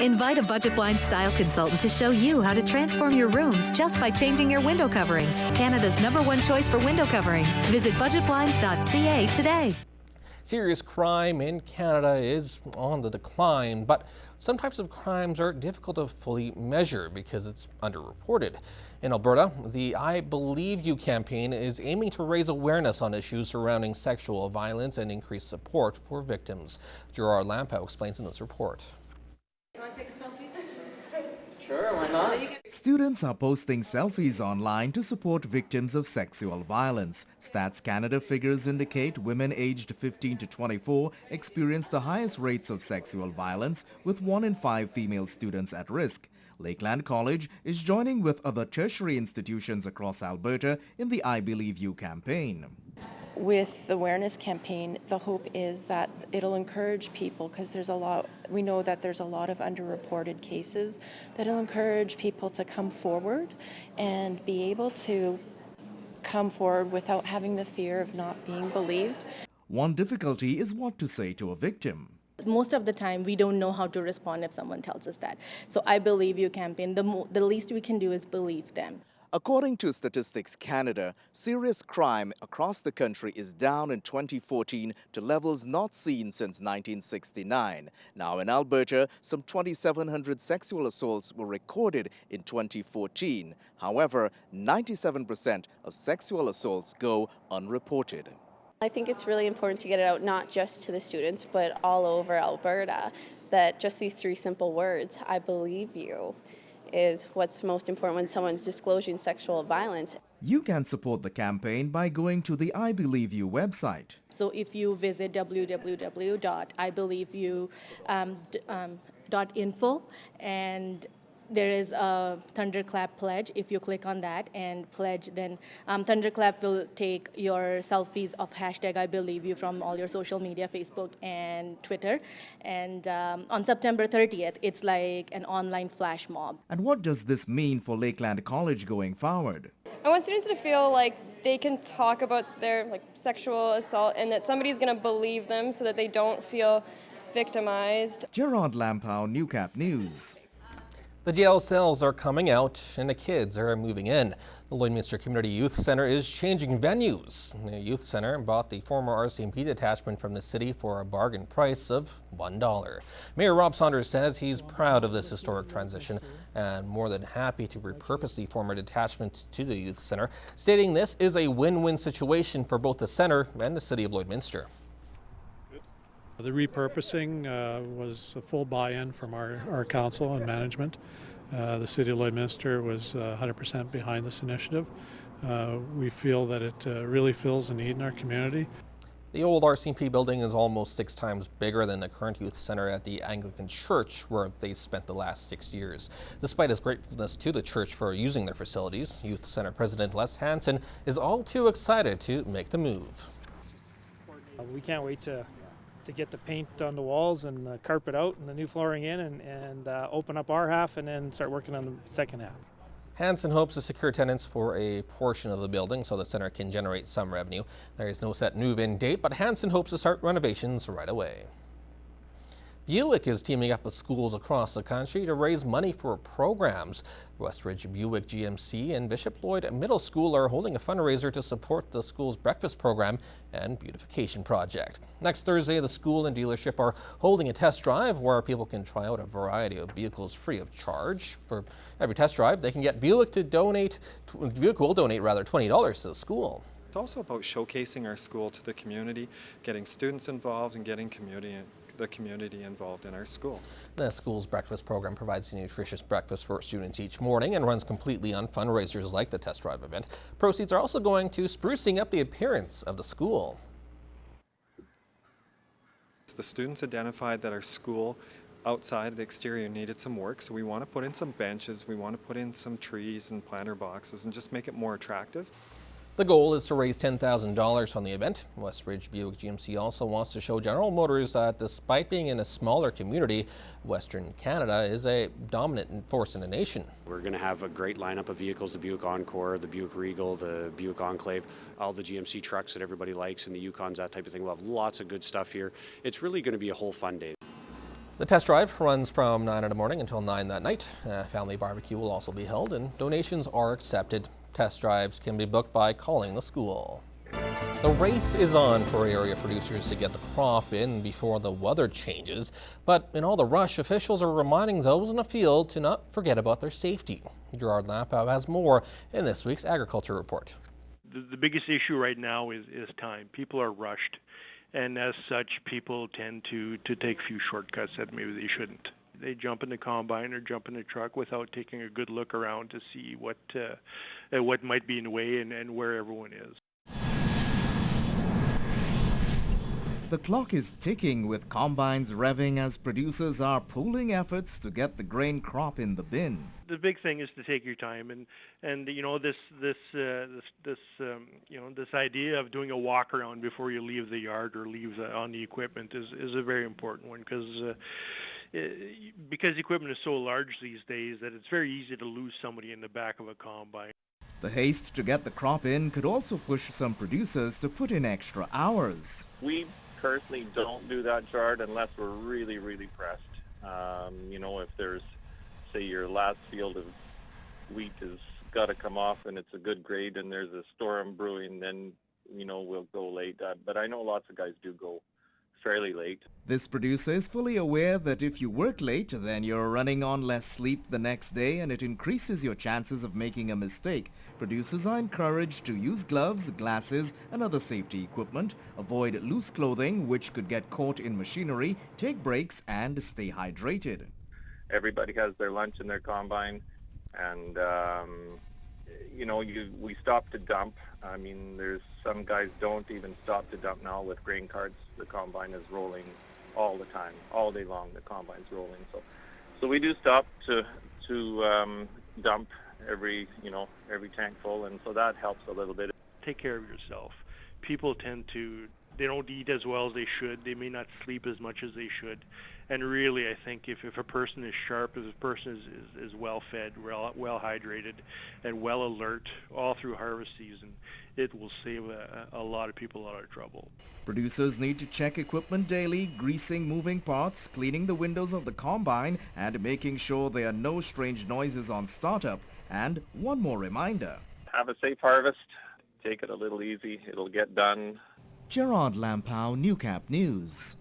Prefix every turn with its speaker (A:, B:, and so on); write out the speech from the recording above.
A: Invite a Budget Blinds style consultant to show you how to transform your rooms just by changing your window coverings. Canada's #1 choice for window coverings. Visit budgetblinds.ca today.
B: Serious crime in Canada is on the decline, but some types of crimes are difficult to fully measure because it's underreported. In Alberta, the I Believe You campaign is aiming to raise awareness on issues surrounding sexual violence and increase support for victims. Gerard Lampow explains in this report.
C: Sure, why not?
D: Students are posting selfies online to support victims of sexual violence. Stats Canada figures indicate women aged 15 to 24 experience the highest rates of sexual violence, with 1 in 5 female students at risk. Lakeland College is joining with other tertiary institutions across Alberta in the I Believe You campaign.
E: With the awareness campaign, the hope is that it'll encourage people, because we know that there's a lot of underreported cases, that it'll encourage people to come forward and be able to come forward without having the fear of not being believed.
D: One difficulty is what to say to a victim.
F: Most of the time, we don't know how to respond if someone tells us that. So I Believe You campaign, the least we can do is believe them.
D: According to Statistics Canada, serious crime across the country is down in 2014 to levels not seen since 1969. Now in Alberta, some 2,700 sexual assaults were recorded in 2014. However, 97% of sexual assaults go unreported.
G: I think it's really important to get it out not just to the students, but all over Alberta, that just these 3 simple words, I believe you, is what's most important when someone's disclosing sexual violence.
D: You can support the campaign by going to the I Believe You website.
F: So if you visit www.ibelieveyou.info, and there is a Thunderclap pledge. If you click on that and pledge, then Thunderclap will take your selfies of hashtag I Believe You from all your social media, Facebook and Twitter. And on September 30th, it's like an online flash mob.
D: And what does this mean for Lakeland College going forward?
H: I want students to feel like they can talk about their sexual assault and that somebody's going to believe them so that they don't feel victimized.
D: Gerard Lampow, Newcap News.
B: The jail cells are coming out and the kids are moving in. The Lloydminster Community Youth Centre is changing venues. The youth centre bought the former RCMP detachment from the city for a bargain price of $1. Mayor Rob Saunders says he's proud of this historic transition and more than happy to repurpose the former detachment to the youth centre, stating this is a win-win situation for both the centre and the city of Lloydminster.
I: The repurposing was a full buy-in from our council and management. The City of Lloydminster was 100% behind this initiative. We feel that it really fills a need in our community.
B: The old RCMP building is almost 6 times bigger than the current youth centre at the Anglican Church, where they spent the last 6 years. Despite his gratefulness to the church for using their facilities, Youth Centre President Les Hansen is all too excited to make the move.
J: We can't wait to get the paint on the walls and the carpet out and the new flooring in and open up our half and then start working on the second half.
B: Hansen hopes to secure tenants for a portion of the building so the centre can generate some revenue. There is no set move-in date, but Hansen hopes to start renovations right away. Buick is teaming up with schools across the country to raise money for programs. Westridge Buick GMC and Bishop Lloyd Middle School are holding a fundraiser to support the school's breakfast program and beautification project. Next Thursday, the school and dealership are holding a test drive where people can try out a variety of vehicles free of charge. For every test drive, they can get Buick will donate $20 to the school.
K: It's also about showcasing our school to the community, getting students involved and getting the community involved in our school.
B: The school's breakfast program provides a nutritious breakfast for students each morning and runs completely on fundraisers like the test drive event. Proceeds are also going to sprucing up the appearance of the school.
K: The students identified that our school outside the exterior needed some work, so we want to put in some benches, we want to put in some trees and planter boxes and just make it more attractive.
B: The goal is to raise $10,000 from the event. Westridge Buick GMC also wants to show General Motors that despite being in a smaller community, Western Canada is a dominant force in the nation.
L: We're going to have a great lineup of vehicles, the Buick Encore, the Buick Regal, the Buick Enclave, all the GMC trucks that everybody likes, and the Yukons, that type of thing. We'll have lots of good stuff here. It's really going to be a whole fun day.
B: The test drive runs from 9 in the morning until 9 that night. A family barbecue will also be held and donations are accepted. Test drives can be booked by calling the school. The race is on for area producers to get the crop in before the weather changes, but in all the rush, officials are reminding those in the field to not forget about their safety. Gerard Lampow has more in this week's Agriculture Report.
M: The biggest issue right now is time. People are rushed, and as such, people tend to take a few shortcuts that maybe they shouldn't. They jump in the combine or jump in the truck without taking a good look around to see what might be in the way and where everyone is.
D: The clock is ticking with combines revving as producers are pooling efforts to get the grain crop in the bin.
M: The big thing is to take your time, and you know this idea of doing a walk around before you leave the yard or leave on the equipment is a very important one because equipment is so large these days that it's very easy to lose somebody in the back of a combine.
D: The haste to get the crop in could also push some producers to put in extra hours.
N: We personally don't do that, Gerard, unless we're really, really pressed. If there's, say, your last field of wheat has got to come off and it's a good grade and there's a storm brewing, then, we'll go late. But I know lots of guys do go fairly late.
D: This producer is fully aware that if you work late, then you're running on less sleep the next day and it increases your chances of making a mistake. Producers are encouraged to use gloves, glasses and other safety equipment, avoid loose clothing which could get caught in machinery, take breaks and stay hydrated.
N: Everybody has their lunch in their combine, and we stop to dump. I mean, there's some guys don't even stop to dump now with grain carts. The combine is rolling all the time, all day long. The combine's rolling. So we do stop to dump every tank full, and so that helps a little bit.
M: Take care of yourself. People they don't eat as well as they should. They may not sleep as much as they should. And really, I think if a person is sharp, if a person is well fed, well hydrated, and well alert all through harvest season, it will save a lot of people a lot of trouble.
D: Producers need to check equipment daily, greasing moving parts, cleaning the windows of the combine, and making sure there are no strange noises on startup. And one more reminder.
N: Have a safe harvest. Take it a little easy. It'll get done.
D: Gerard Lampow, Newcap News.